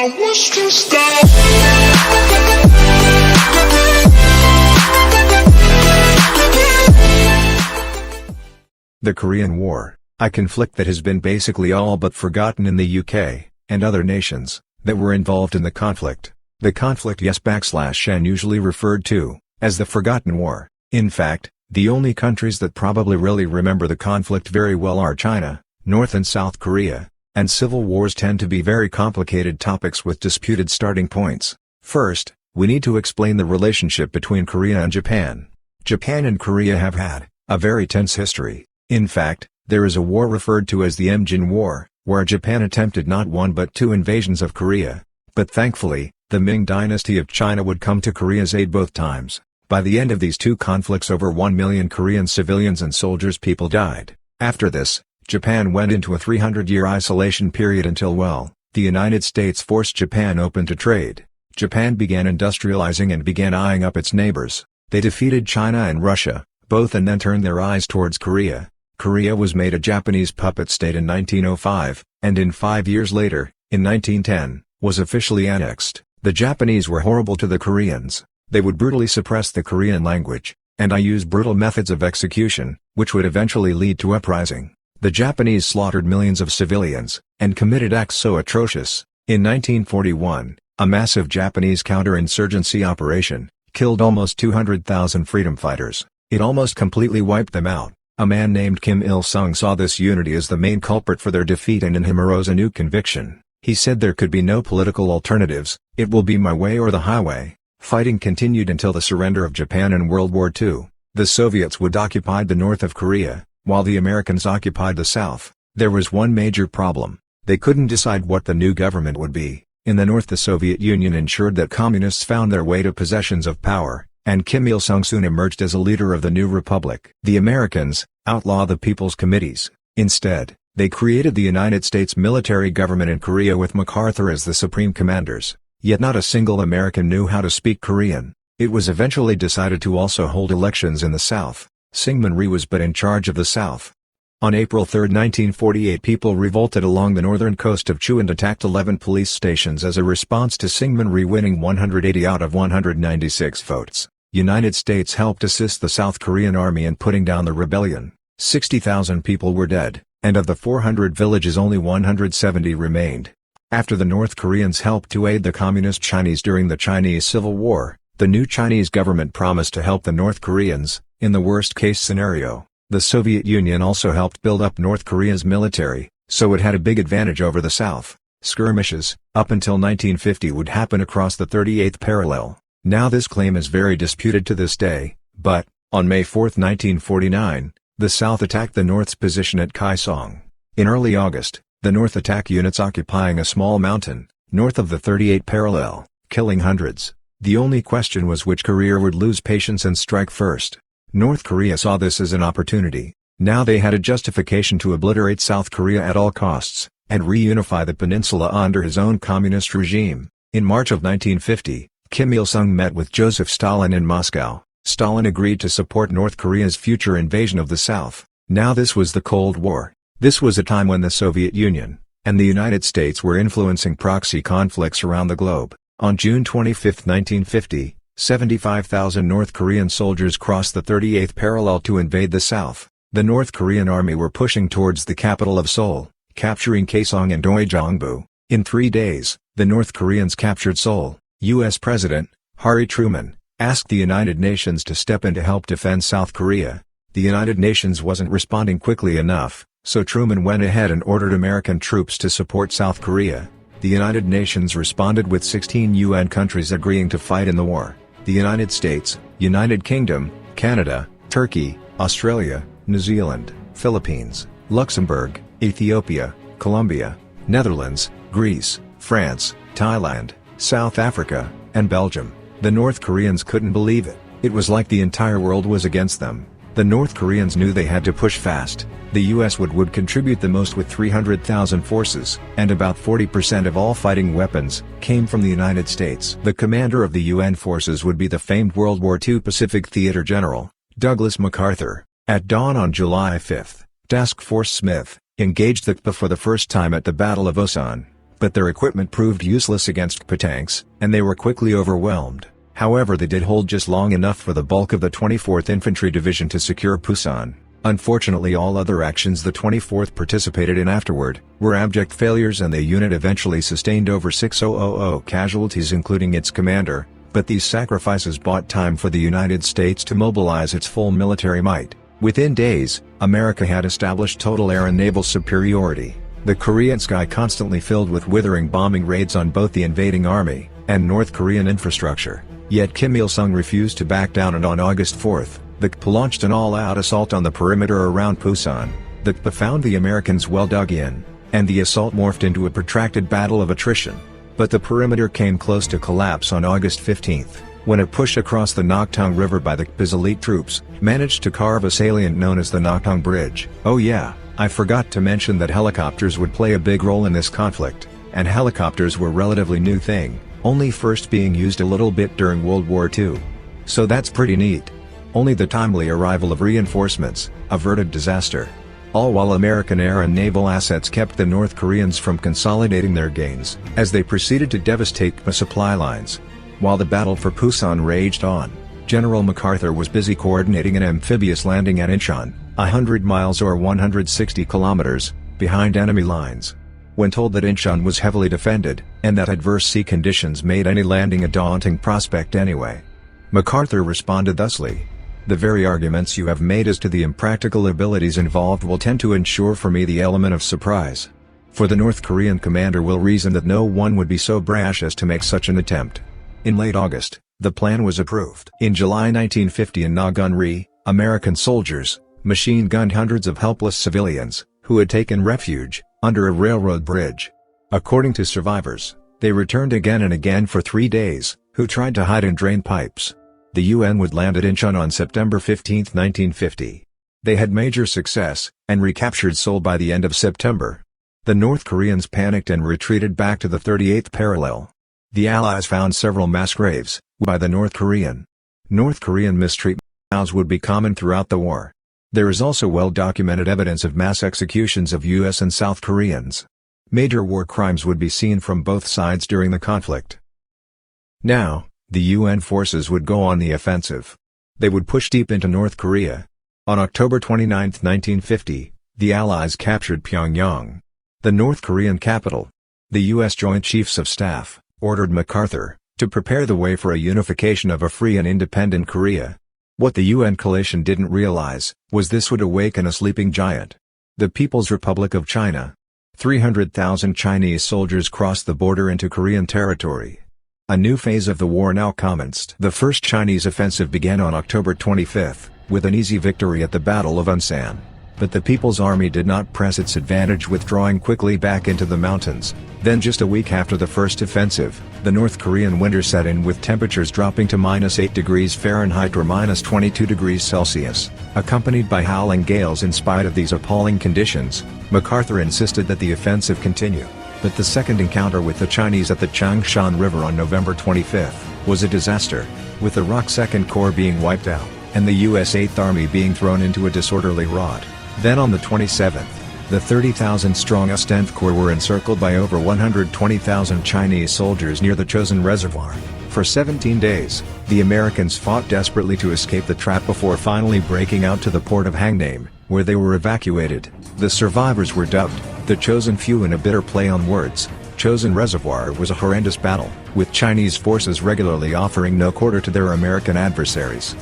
I wish to stop. The Korean War, a conflict that has been basically all but forgotten in the UK, and other nations, that were involved in the conflict. The conflict /and usually referred to, as the Forgotten War. In fact, the only countries that probably really remember the conflict very well are China, North and South Korea, and civil wars tend to be very complicated topics with disputed starting points. First, we need to explain the relationship between Korea and Japan. Japan and Korea have had a very tense history. In fact, there is a war referred to as the Inchon War, where Japan attempted not one but two invasions of Korea. But thankfully, the Ming dynasty of China would come to Korea's aid both times. By the end of these two conflicts, over 1 million Korean civilians and soldiers people died. After this, Japan went into a 300-year isolation period until the United States forced Japan open to trade. Japan began industrializing and began eyeing up its neighbors. They defeated China and Russia, both, and then turned their eyes towards Korea. Korea was made a Japanese puppet state in 1905, and in 5 years later, in 1910, was officially annexed. The Japanese were horrible to the Koreans. They would brutally suppress the Korean language, and use brutal methods of execution, which would eventually lead to uprising. The Japanese slaughtered millions of civilians, and committed acts so atrocious. In 1941, a massive Japanese counterinsurgency operation killed almost 200,000 freedom fighters. It almost completely wiped them out. A man named Kim Il-sung saw this unity as the main culprit for their defeat, and in him arose a new conviction. He said there could be no political alternatives, it will be my way or the highway. Fighting continued until the surrender of Japan in World War II. The Soviets would occupy the north of Korea, while the Americans occupied the south. There was one major problem. They couldn't decide what the new government would be. In the north, the Soviet Union ensured that communists found their way to possessions of power, and Kim Il-sung soon emerged as a leader of the new republic. The Americans outlawed the People's Committees. Instead, they created the United States military government in Korea with MacArthur as the supreme commanders. Yet not a single American knew how to speak Korean. It was eventually decided to also hold elections in the South. Syngman Rhee was but in charge of the South. On April 3, 1948, people revolted along the northern coast of Chu and attacked 11 police stations as a response to Syngman Rhee winning 180 out of 196 votes. United States helped assist the South Korean army in putting down the rebellion. 60,000 people were dead, and of the 400 villages only 170 remained. After the North Koreans helped to aid the Communist Chinese during the Chinese Civil War, the new Chinese government promised to help the North Koreans, in the worst-case scenario. The Soviet Union also helped build up North Korea's military, so it had a big advantage over the South. Skirmishes, up until 1950, would happen across the 38th parallel. Now this claim is very disputed to this day, but, on May 4, 1949, the South attacked the North's position at Kaesong. In early August, the North attacked units occupying a small mountain, north of the 38th parallel, killing hundreds. The only question was which Korea would lose patience and strike first. North Korea saw this as an opportunity. Now they had a justification to obliterate South Korea at all costs, and reunify the peninsula under his own communist regime. In March of 1950, Kim Il-sung met with Joseph Stalin in Moscow. Stalin agreed to support North Korea's future invasion of the South. Now this was the Cold War. This was a time when the Soviet Union and the United States were influencing proxy conflicts around the globe. On June 25, 1950, 75,000 North Korean soldiers crossed the 38th parallel to invade the South. The North Korean army were pushing towards the capital of Seoul, capturing Kaesong and Uijeongbu. In 3 days, the North Koreans captured Seoul. U.S. President Harry Truman asked the United Nations to step in to help defend South Korea. The United Nations wasn't responding quickly enough, so Truman went ahead and ordered American troops to support South Korea. The United Nations responded with 16 UN countries agreeing to fight in the war. The United States, United Kingdom, Canada, Turkey, Australia, New Zealand, Philippines, Luxembourg, Ethiopia, Colombia, Netherlands, Greece, France, Thailand, South Africa, and Belgium. The North Koreans couldn't believe it. It was like the entire world was against them. The North Koreans knew they had to push fast. The US would contribute the most with 300,000 forces, and about 40% of all fighting weapons came from the United States. The commander of the UN forces would be the famed World War II Pacific Theater General, Douglas MacArthur. At dawn on July 5, Task Force Smith engaged the KPA for the first time at the Battle of Chosin but their equipment proved useless against KPA tanks, and they were quickly overwhelmed. However, they did hold just long enough for the bulk of the 24th Infantry Division to secure Pusan. Unfortunately, all other actions the 24th participated in afterward were abject failures, and the unit eventually sustained over 6,000 casualties including its commander, but these sacrifices bought time for the United States to mobilize its full military might. Within days, America had established total air and naval superiority, the Korean sky constantly filled with withering bombing raids on both the invading army and North Korean infrastructure. Yet Kim Il-sung refused to back down, and on August 4, the KPA launched an all-out assault on the perimeter around Pusan. The KPA found the Americans well dug in, and the assault morphed into a protracted battle of attrition. But the perimeter came close to collapse on August 15, when a push across the Naktung River by the KPA's elite troops managed to carve a salient known as the Naktung Bridge. Oh yeah, I forgot to mention that helicopters would play a big role in this conflict, and helicopters were a relatively new thing, only first being used a little bit during World War II. So that's pretty neat. Only the timely arrival of reinforcements averted disaster. All while American air and naval assets kept the North Koreans from consolidating their gains, as they proceeded to devastate KPA supply lines. While the battle for Pusan raged on, General MacArthur was busy coordinating an amphibious landing at Inchon, 100 miles or 160 kilometers, behind enemy lines. When told that Inchon was heavily defended, and that adverse sea conditions made any landing a daunting prospect anyway, MacArthur responded thusly: "The very arguments you have made as to the impractical abilities involved will tend to ensure for me the element of surprise. For the North Korean commander will reason that no one would be so brash as to make such an attempt." In late August, the plan was approved. In July 1950 in Nagunri, American soldiers machine-gunned hundreds of helpless civilians, who had taken refuge under a railroad bridge. According to survivors, they returned again and again for 3 days, who tried to hide in drain pipes. The UN would land at Inchon on September 15, 1950. They had major success, and recaptured Seoul by the end of September. The North Koreans panicked and retreated back to the 38th parallel. The Allies found several mass graves by the North Korean mistreatments would be common throughout the war. There is also well-documented evidence of mass executions of US and South Koreans. Major war crimes would be seen from both sides during the conflict. Now, the UN forces would go on the offensive. They would push deep into North Korea. On October 29, 1950, the Allies captured Pyongyang, the North Korean capital. The U.S. Joint Chiefs of Staff ordered MacArthur to prepare the way for a unification of a free and independent Korea. What the UN coalition didn't realize was this would awaken a sleeping giant: the People's Republic of China. 300,000 Chinese soldiers crossed the border into Korean territory. A new phase of the war now commenced. The first Chinese offensive began on October 25, with an easy victory at the Battle of Unsan. But the People's Army did not press its advantage, withdrawing quickly back into the mountains. Then just a week after the first offensive, the North Korean winter set in, with temperatures dropping to -8 degrees Fahrenheit or -22 degrees Celsius, accompanied by howling gales. In spite of these appalling conditions, MacArthur insisted that the offensive continue. But the second encounter with the Chinese at the Changshan River on November 25 was a disaster, with the ROK 2nd Corps being wiped out, and the U.S. 8th Army being thrown into a disorderly rout. Then on the 27th, the 30,000-strong Tenth Corps were encircled by over 120,000 Chinese soldiers near the Chosin Reservoir. For 17 days, the Americans fought desperately to escape the trap before finally breaking out to the port of Hangnaim, where they were evacuated. The survivors were dubbed the Chosin Few in a bitter play on words. Chosin Reservoir was a horrendous battle, with Chinese forces regularly offering no quarter to their American adversaries.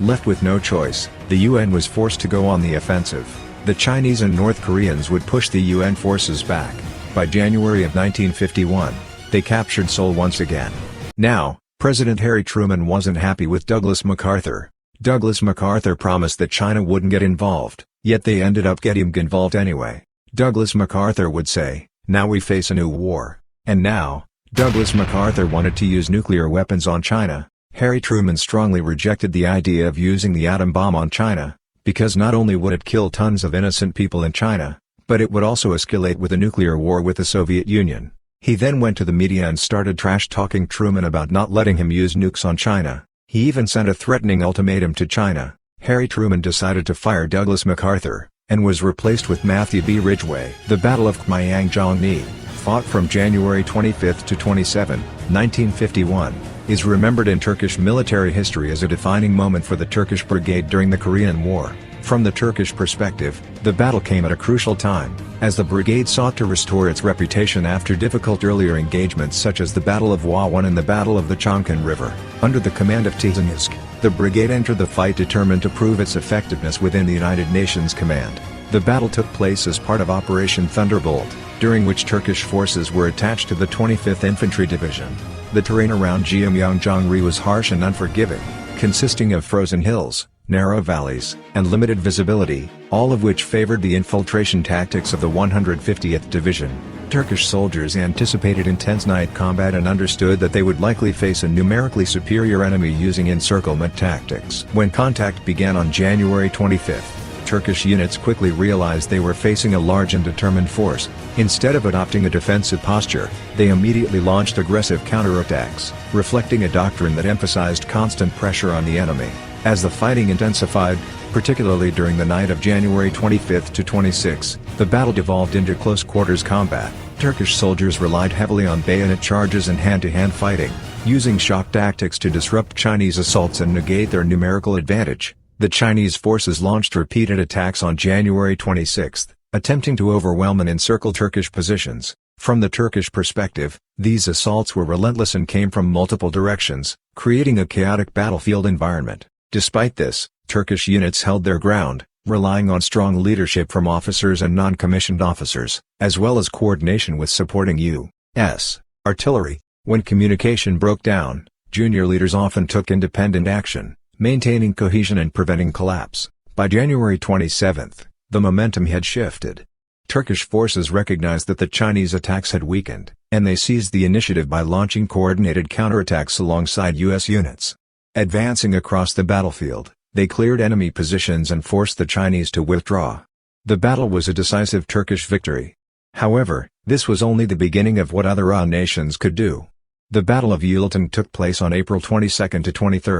Left with no choice, the UN was forced to go on the offensive. The Chinese and North Koreans would push the UN forces back. By January of 1951, they captured Seoul once again. Now, President Harry Truman wasn't happy with Douglas MacArthur. Douglas MacArthur promised that China wouldn't get involved, yet they ended up getting involved anyway. Douglas MacArthur would say, "Now we face a new war." And now, Douglas MacArthur wanted to use nuclear weapons on China. Harry Truman strongly rejected the idea of using the atom bomb on China, because not only would it kill tons of innocent people in China, but it would also escalate with a nuclear war with the Soviet Union. He then went to the media and started trash-talking Truman about not letting him use nukes on China. He even sent a threatening ultimatum to China. Harry Truman decided to fire Douglas MacArthur, and was replaced with Matthew B. Ridgway. The Battle of Kmyangjiangni, fought from January 25 to 27, 1951, is remembered in Turkish military history as a defining moment for the Turkish Brigade during the Korean War. From the Turkish perspective, the battle came at a crucial time, as the brigade sought to restore its reputation after difficult earlier engagements such as the Battle of Chosin and the Battle of the Chosin River. Under the command of Tzimisk, the brigade entered the fight determined to prove its effectiveness within the United Nations command. The battle took place as part of Operation Thunderbolt, during which Turkish forces were attached to the 25th Infantry Division. The terrain around Gyeongjongri was harsh and unforgiving, consisting of frozen hills, narrow valleys, and limited visibility, all of which favored the infiltration tactics of the 150th Division. Turkish soldiers anticipated intense night combat and understood that they would likely face a numerically superior enemy using encirclement tactics. When contact began on January 25, Turkish units quickly realized they were facing a large and determined force. Instead of adopting a defensive posture, they immediately launched aggressive counterattacks, reflecting a doctrine that emphasized constant pressure on the enemy. As the fighting intensified, particularly during the night of January 25 to 26, the battle devolved into close-quarters combat. Turkish soldiers relied heavily on bayonet charges and hand-to-hand fighting, using shock tactics to disrupt Chinese assaults and negate their numerical advantage. The Chinese forces launched repeated attacks on January 26, attempting to overwhelm and encircle Turkish positions. From the Turkish perspective, these assaults were relentless and came from multiple directions, creating a chaotic battlefield environment. Despite this, Turkish units held their ground, relying on strong leadership from officers and non-commissioned officers, as well as coordination with supporting U.S. artillery. When communication broke down, junior leaders often took independent action, maintaining cohesion and preventing collapse. By January 27, the momentum had shifted. Turkish forces recognized that the Chinese attacks had weakened, and they seized the initiative by launching coordinated counterattacks alongside U.S. units. Advancing across the battlefield, they cleared enemy positions and forced the Chinese to withdraw. The battle was a decisive Turkish victory. However, this was only the beginning of what other nations could do. The Battle of Ulsan took place on April 22 to 23,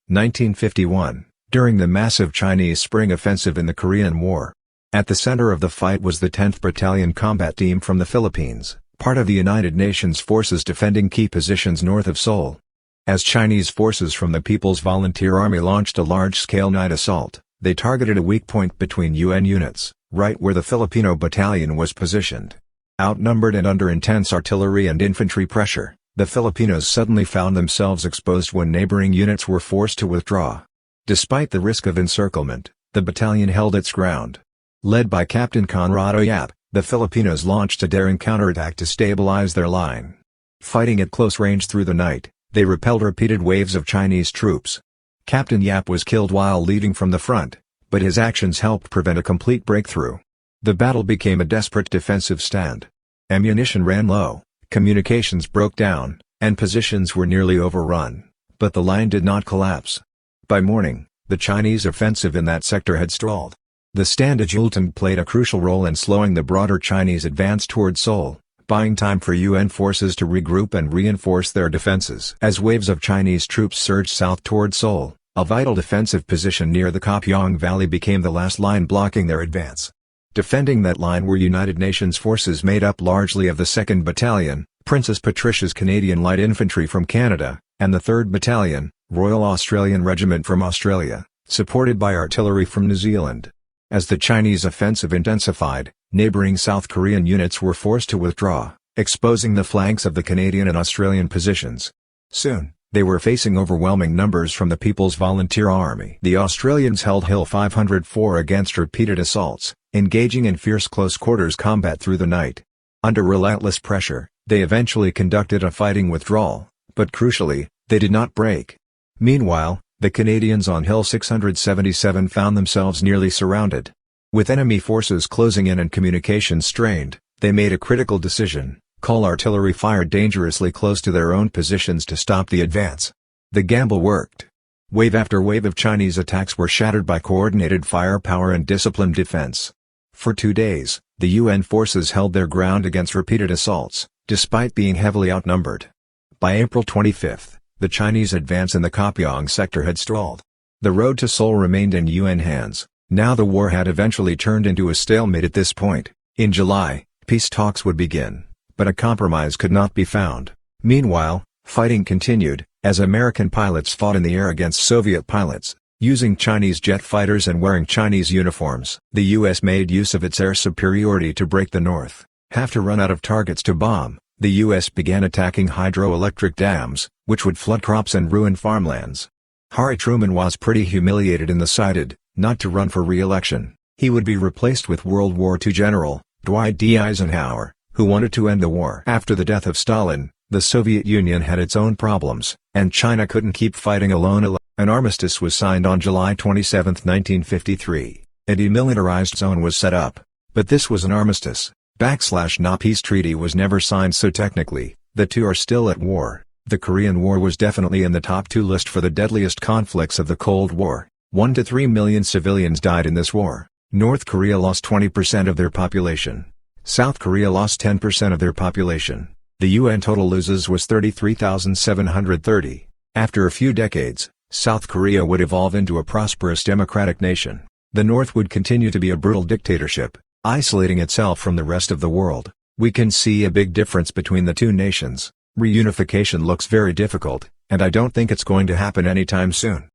1951, during the massive Chinese spring offensive in the Korean War. At the center of the fight was the 10th Battalion Combat Team from the Philippines, part of the United Nations forces defending key positions north of Seoul. As Chinese forces from the People's Volunteer Army launched a large-scale night assault, they targeted a weak point between UN units, right where the Filipino battalion was positioned. Outnumbered and under intense artillery and infantry pressure, the Filipinos suddenly found themselves exposed when neighboring units were forced to withdraw. Despite the risk of encirclement, the battalion held its ground. Led by Captain Conrado Yap, the Filipinos launched a daring counterattack to stabilize their line. Fighting at close range through the night, they repelled repeated waves of Chinese troops. Captain Yap was killed while leading from the front, but his actions helped prevent a complete breakthrough. The battle became a desperate defensive stand. Ammunition ran low, communications broke down, and positions were nearly overrun, but the line did not collapse. By morning, the Chinese offensive in that sector had stalled. The stand at Ulsan played a crucial role in slowing the broader Chinese advance toward Seoul, buying time for UN forces to regroup and reinforce their defenses. As waves of Chinese troops surged south toward Seoul, a vital defensive position near the Kapyong Valley became the last line blocking their advance. Defending that line were United Nations forces made up largely of the 2nd Battalion, Princess Patricia's Canadian Light Infantry from Canada, and the 3rd Battalion, Royal Australian Regiment from Australia, supported by artillery from New Zealand. As the Chinese offensive intensified, neighboring South Korean units were forced to withdraw, exposing the flanks of the Canadian and Australian positions. Soon, they were facing overwhelming numbers from the People's Volunteer Army. The Australians held Hill 504 against repeated assaults, engaging in fierce close-quarters combat through the night. Under relentless pressure, they eventually conducted a fighting withdrawal, but crucially, they did not break. Meanwhile, the Canadians on Hill 677 found themselves nearly surrounded. With enemy forces closing in and communications strained, they made a critical decision: call artillery fire dangerously close to their own positions to stop the advance. The gamble worked. Wave after wave of Chinese attacks were shattered by coordinated firepower and disciplined defense. For 2 days, the UN forces held their ground against repeated assaults, despite being heavily outnumbered. By April 25, the Chinese advance in the Kapyong sector had stalled. The road to Seoul remained in UN hands. Now the war had eventually turned into a stalemate at this point. In July, peace talks would begin, but a compromise could not be found. Meanwhile, fighting continued, as American pilots fought in the air against Soviet pilots, using Chinese jet fighters and wearing Chinese uniforms. The U.S. made use of its air superiority to break the North. Have to run out of targets to bomb, the U.S. began attacking hydroelectric dams, which would flood crops and ruin farmlands. Harry Truman was pretty humiliated and decided not to run for re-election. He would be replaced with World War II General Dwight D. Eisenhower, who wanted to end the war. After the death of Stalin, the Soviet Union had its own problems, and China couldn't keep fighting alone. An armistice was signed on July 27, 1953. A demilitarized zone was set up. But this was an armistice. No peace treaty was never signed, so technically, the two are still at war. The Korean War was definitely in the top 2 list for the deadliest conflicts of the Cold War. 1 to 3 million civilians died in this war. North Korea lost 20% of their population. South Korea lost 10% of their population. The UN total losses was 33,730. After a few decades, South Korea would evolve into a prosperous democratic nation. The North would continue to be a brutal dictatorship, isolating itself from the rest of the world. We can see a big difference between the two nations. Reunification looks very difficult, and I don't think it's going to happen anytime soon.